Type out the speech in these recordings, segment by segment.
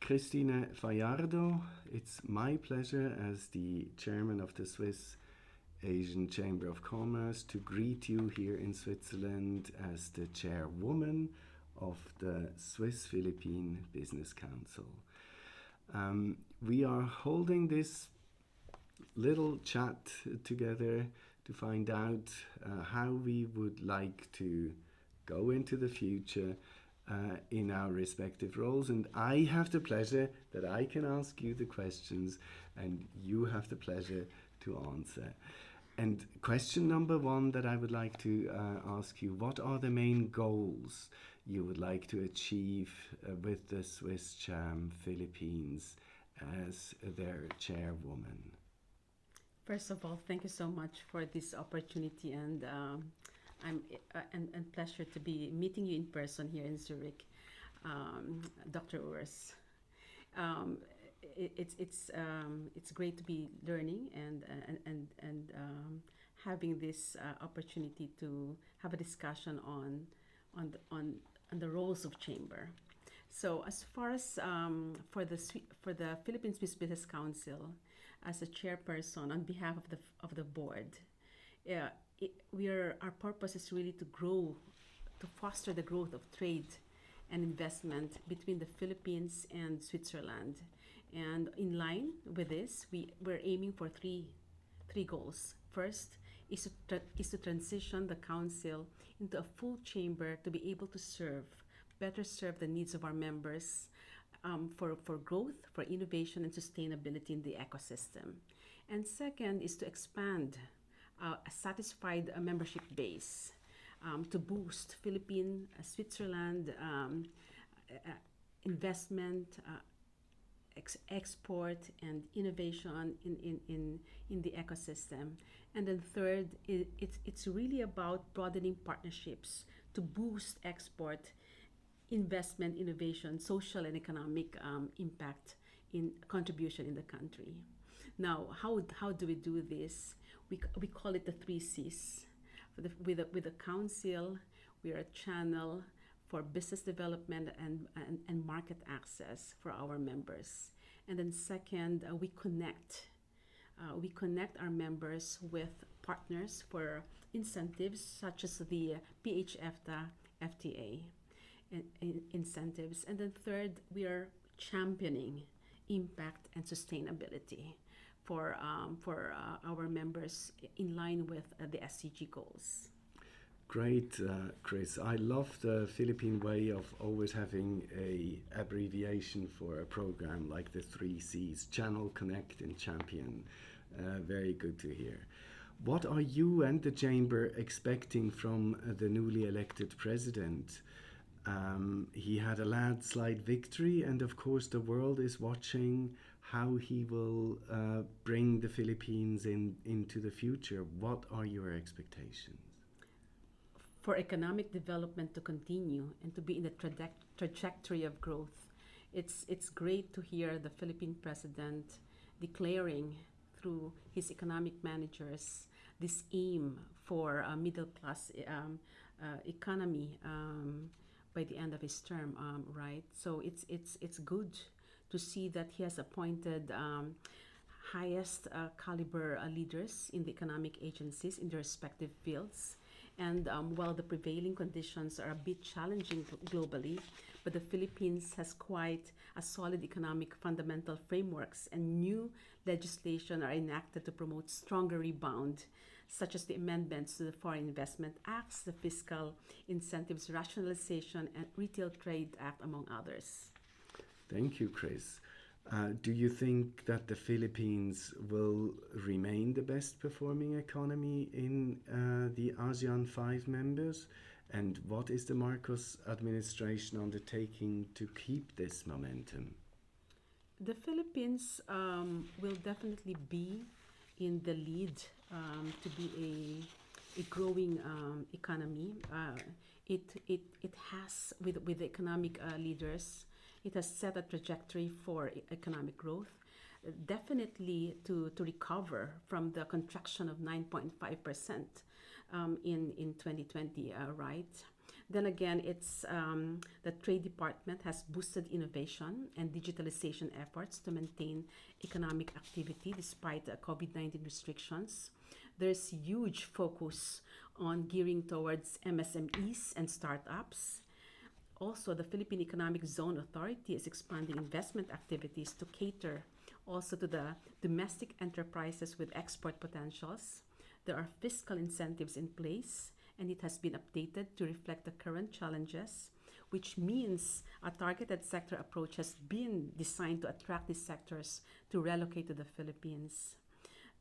Christine Fajardo, it's my pleasure as the chairman of the Swiss Asian Chamber of Commerce to greet you here in Switzerland as the chairwoman of the Swiss Philippine Business Council. We are holding this little chat together to find out how we would like to go into the future in our respective roles. And I have the pleasure that I can ask you the questions and you have the pleasure to answer. And question number one that I would like to ask you, what are the main goals you would like to achieve with the Swiss Cham Philippines as their chairwoman? First of all, thank you so much for this opportunity, and and pleasure to be meeting you in person here in Zurich, Dr. Urs. Um, it's great to be learning and having this opportunity to have a discussion on the roles of chamber. So as far as for the Philippine Swiss Business Council, as a chairperson on behalf of the board, our purpose is really to grow, to foster the growth of trade and investment between the Philippines and Switzerland. And in line with this, we're aiming for three goals. First is to transition the council into a full chamber to be able to better serve the needs of our members, for growth, for innovation and sustainability in the ecosystem. And second is to expand a satisfied membership base, to boost Philippine, Switzerland investment, export and innovation in the ecosystem. And then third, it's really about broadening partnerships to boost export, investment, innovation, social and economic impact in contribution in the country. Now, how do we do this? We call it the three C's. With the council, we are a channel for business development and market access for our members. And then second, we connect. We connect our members with partners for incentives such as the PHFTA, FTA incentives. And then third, we are championing impact and sustainability for our members in line with the SCG goals. Great, Chris. I love the Philippine way of always having a abbreviation for a program like the three C's: channel, connect, and champion. Very good to hear. What are you and the chamber expecting from the newly elected president? He had a landslide victory, and of course, the world is watching how he will bring the Philippines into the future. What are your expectations? For economic development to continue and to be in the trajectory of growth, it's great to hear the Philippine president declaring through his economic managers this aim for a middle class economy by the end of his term, right? So it's good to see that he has appointed highest caliber leaders in the economic agencies in their respective fields. And while the prevailing conditions are a bit challenging globally, but the Philippines has quite a solid economic fundamental frameworks, and new legislation are enacted to promote stronger rebound, such as the amendments to the Foreign Investment Acts, the Fiscal Incentives Rationalization, and Retail Trade Act, among others. Thank you, Chris. Do you think that the Philippines will remain the best performing economy in the ASEAN 5 members? And what is the Marcos administration undertaking to keep this momentum? The Philippines will definitely be in the lead to be a growing economy. It has, with the economic leaders, it has set a trajectory for economic growth, definitely to recover from the contraction of 9.5% in 2020, right? Then again, it's the Trade Department has boosted innovation and digitalization efforts to maintain economic activity despite COVID-19 restrictions. There's huge focus on gearing towards MSMEs and startups. Also, the Philippine Economic Zone Authority is expanding investment activities to cater also to the domestic enterprises with export potentials. There are fiscal incentives in place, and it has been updated to reflect the current challenges, which means a targeted sector approach has been designed to attract these sectors to relocate to the Philippines.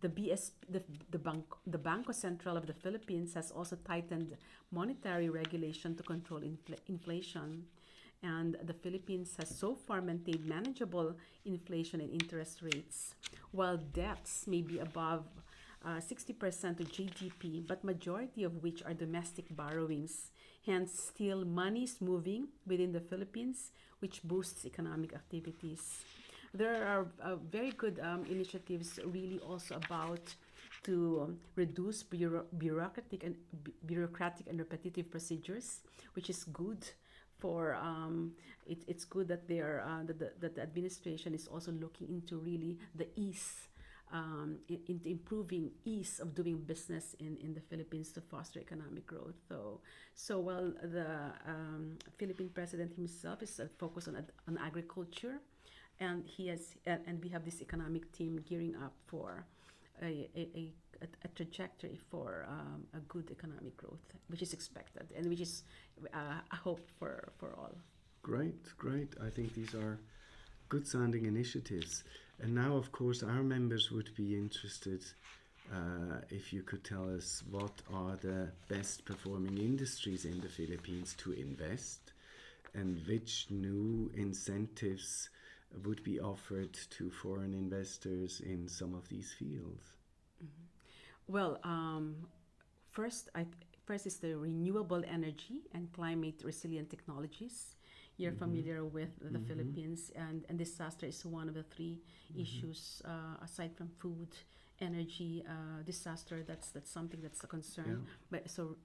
The Bangko Sentral of the Philippines has also tightened monetary regulation to control inflation. And the Philippines has so far maintained manageable inflation and interest rates, while debts may be above 60% of GDP, but majority of which are domestic borrowings. Hence, still money is moving within the Philippines, which boosts economic activities. There are very good initiatives really also about to reduce bureaucratic and repetitive procedures, which is good for it's good that that the administration is also looking into really the ease into improving ease of doing business in the Philippines to foster economic growth. So while the Philippine president himself is focused on agriculture, and we have this economic team gearing up for a trajectory for a good economic growth, which is expected and which is a hope for all. Great, great. I think these are good sounding initiatives. And now, of course, our members would be interested if you could tell us what are the best performing industries in the Philippines to invest, and which new incentives would be offered to foreign investors in some of these fields. Well, first is the renewable energy and climate resilient technologies. You're familiar with the Philippines, and disaster is one of the three issues aside from food, energy, disaster. That's something that's a concern. But so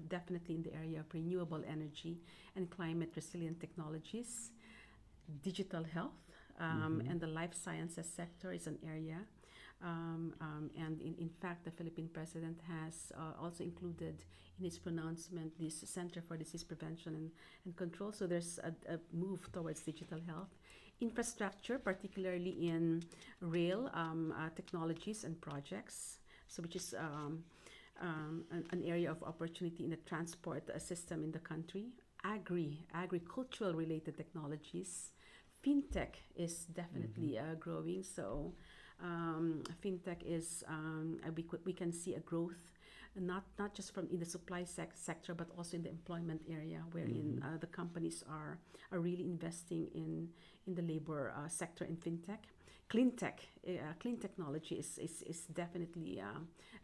definitely in the area of renewable energy and climate resilient technologies, digital health, and the life sciences sector is an area. And in fact, the Philippine president has also included in his pronouncement this Center for Disease Prevention and Control. So there's a move towards digital health. Infrastructure, particularly in rail technologies and projects, so which is an area of opportunity in the transport system in the country. Agricultural related technologies. Fintech is definitely growing. So fintech is we can see a growth not just from in the supply sector but also in the employment area wherein the companies are really investing in the labor sector in fintech. Clean technology is definitely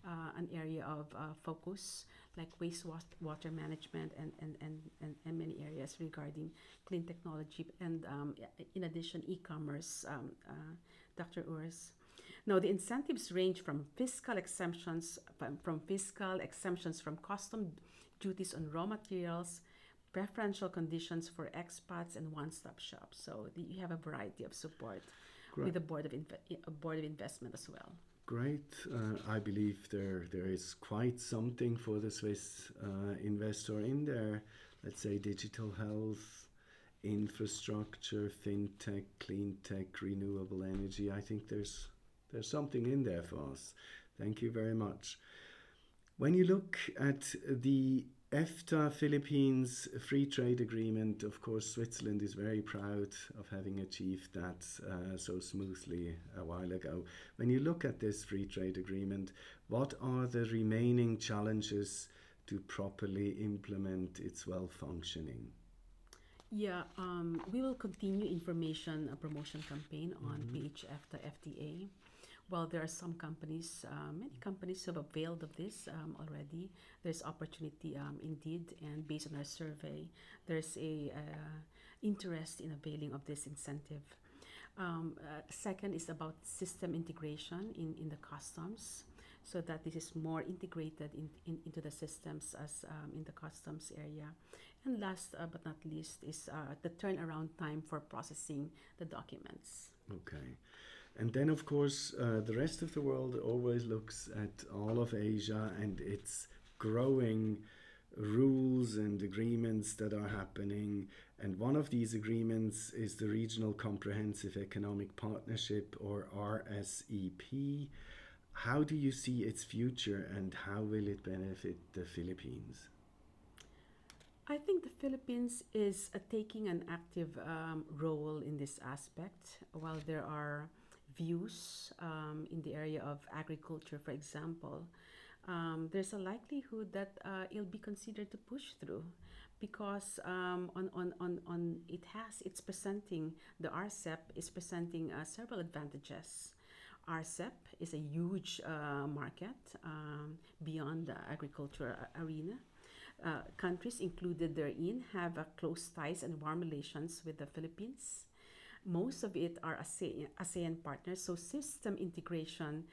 an area of focus, like wastewater management and many areas regarding clean technology, and in addition e-commerce, Dr. Urs. Now, the incentives range from fiscal exemptions from custom duties on raw materials, preferential conditions for expats, and one-stop shops. So you have a variety of support with the Board of Investment as well. Great. I believe there is quite something for the Swiss investor in there. Let's say digital health, infrastructure, fintech, clean tech, renewable energy. I think there's something in there for us. Thank you very much. When you look at the EFTA Philippines Free Trade Agreement, of course, Switzerland is very proud of having achieved that so smoothly a while ago. When you look at this Free Trade Agreement, what are the remaining challenges to properly implement its well-functioning? Yeah, we will continue information promotion campaign on page EFTA FTA. Well, there are some companies, many companies have availed of this already. There's opportunity indeed, and based on our survey, there's a interest in availing of this incentive. Second is about system integration in the customs. so that this is more integrated into the systems as in the customs area. And last but not least is the turnaround time for processing the documents. Okay. And then, of course, the rest of the world always looks at all of Asia and its growing rules and agreements that are happening. And one of these agreements is the Regional Comprehensive Economic Partnership, or RCEP. How do you see its future and how will it benefit the Philippines? I think the Philippines is taking an active role in this aspect. While there are views in the area of agriculture, for example, there's a likelihood that it'll be considered to push through because it's presenting, the RCEP is presenting several advantages. RCEP is a huge market beyond the agriculture arena. Countries included therein have close ties and warm relations with the Philippines. Most of it are ASEAN partners, so system integration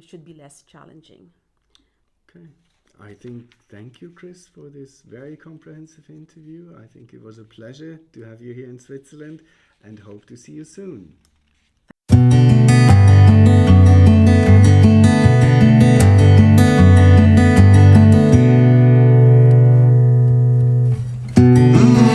should be less challenging. Okay. Thank you, Chris, for this very comprehensive interview. I think it was a pleasure to have you here in Switzerland and hope to see you soon.